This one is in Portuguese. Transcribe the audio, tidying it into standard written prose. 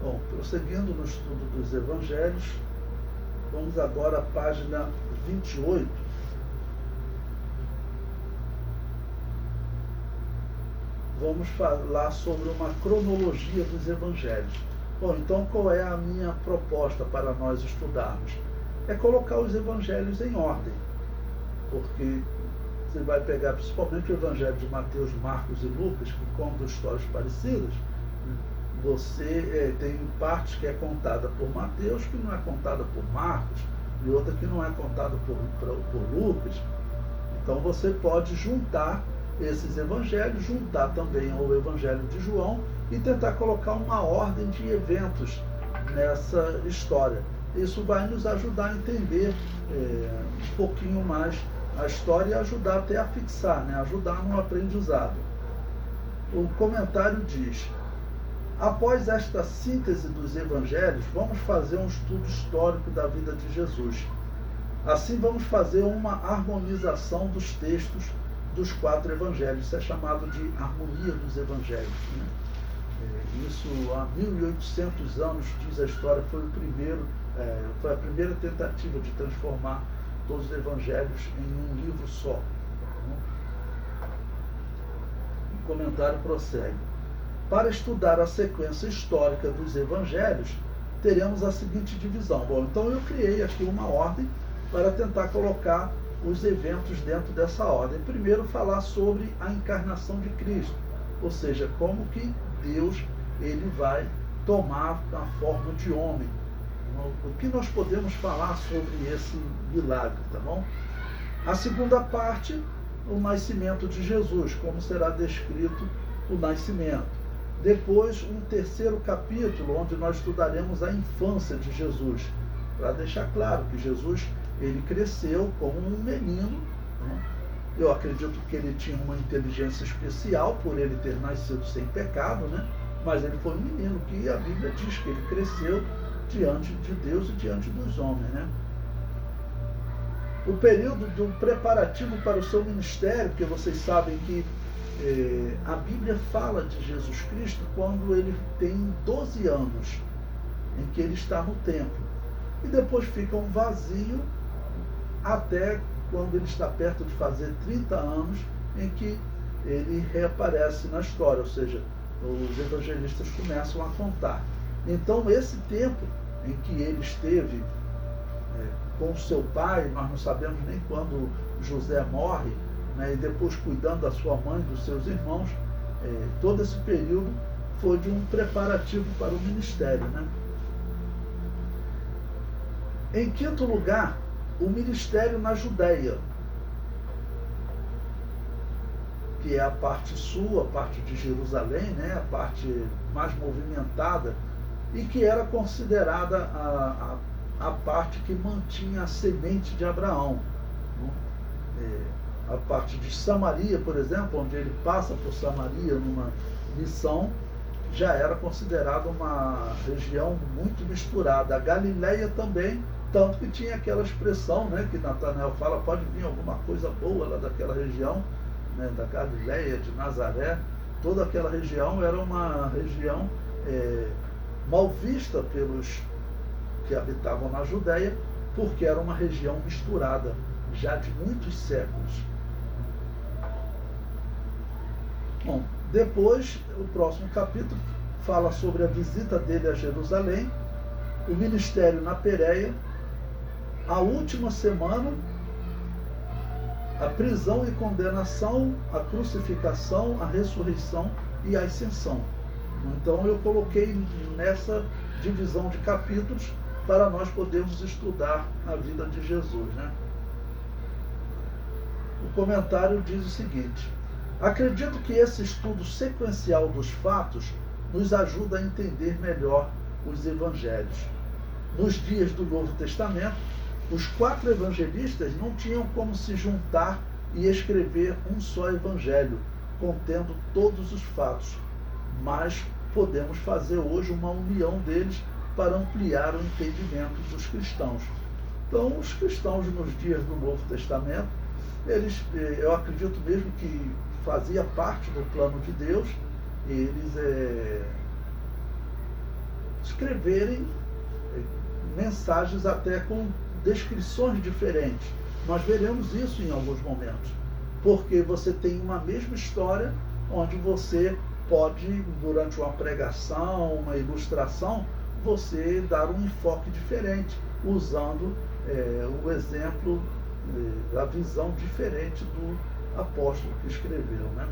Bom, prosseguindo no estudo dos Evangelhos, vamos agora à página 28. Vamos falar sobre uma cronologia dos Evangelhos. Bom, então qual é a minha proposta para nós estudarmos? É colocar os Evangelhos em ordem, porque você vai pegar principalmente o Evangelho de Mateus, Marcos e Lucas, que contam histórias parecidas. Você tem partes que é contada por Mateus, que não é contada por Marcos, e outra que não é contada por Lucas. Então você pode juntar esses evangelhos, juntar também ao Evangelho de João e tentar colocar uma ordem de eventos nessa história. Isso vai nos ajudar a entender um pouquinho mais a história e ajudar até a fixar, né? Ajudar no aprendizado. O comentário diz: após esta síntese dos evangelhos, vamos fazer um estudo histórico da vida de Jesus. Assim vamos fazer uma harmonização dos textos dos 4 evangelhos. Isso é chamado de harmonia dos evangelhos, né? Isso há 1800 anos, diz a história, foi a primeira tentativa de transformar todos os evangelhos em um livro só. O comentário prossegue: para estudar a sequência histórica dos evangelhos, teremos a seguinte divisão. Bom, então eu criei aqui uma ordem para tentar colocar os eventos dentro dessa ordem. Primeiro, falar sobre a encarnação de Cristo, ou seja, como que Deus ele vai tomar a forma de homem. O que nós podemos falar sobre esse milagre, tá bom? A segunda parte, o nascimento de Jesus, como será descrito o nascimento. Depois, um terceiro capítulo, onde nós estudaremos a infância de Jesus, para deixar claro que Jesus ele cresceu como um menino, né? Eu acredito que ele tinha uma inteligência especial por ele ter nascido sem pecado, né? Mas ele foi um menino que a Bíblia diz que ele cresceu diante de Deus e diante dos homens, né? O período do preparativo para o seu ministério, porque vocês sabem que a Bíblia fala de Jesus Cristo quando ele tem 12 anos, em que ele está no templo. E depois fica um vazio até quando ele está perto de fazer 30 anos, em que ele reaparece na história, ou seja, os evangelistas começam a contar. Então, esse tempo em que ele esteve com seu pai, nós não sabemos nem quando José morre, né, e depois cuidando da sua mãe, dos seus irmãos, todo esse período foi de um preparativo para o ministério, né? Em quinto lugar, o ministério na Judéia, que é a parte sul, a parte de Jerusalém, né, a parte mais movimentada, e que era considerada a parte que mantinha a semente de Abraão. A parte de Samaria, por exemplo, onde ele passa por Samaria numa missão, já era considerada uma região muito misturada. A Galileia também, tanto que tinha aquela expressão, né, que Natanael fala, pode vir alguma coisa boa lá daquela região, né, da Galileia, de Nazaré. Toda aquela região era uma região mal vista pelos que habitavam na Judéia, porque era uma região misturada, já de muitos séculos. Bom, depois, o próximo capítulo fala sobre a visita dele a Jerusalém, o ministério na Pérea, a última semana, a prisão e condenação, a crucificação, a ressurreição e a ascensão. Então eu coloquei nessa divisão de capítulos para nós podermos estudar a vida de Jesus, né? O comentário diz o seguinte: acredito que esse estudo sequencial dos fatos nos ajuda a entender melhor os evangelhos. Nos dias do Novo Testamento, os 4 evangelistas não tinham como se juntar e escrever um só evangelho, contendo todos os fatos, mas podemos fazer hoje uma união deles para ampliar o entendimento dos cristãos. Então, os cristãos nos dias do Novo Testamento, eu acredito mesmo que fazia parte do plano de Deus, eles escreverem mensagens até com descrições diferentes. Nós veremos isso em alguns momentos, porque você tem uma mesma história onde você pode, durante uma pregação, uma ilustração, você dar um enfoque diferente, usando o exemplo, a visão diferente do apóstolo que escreveu, né?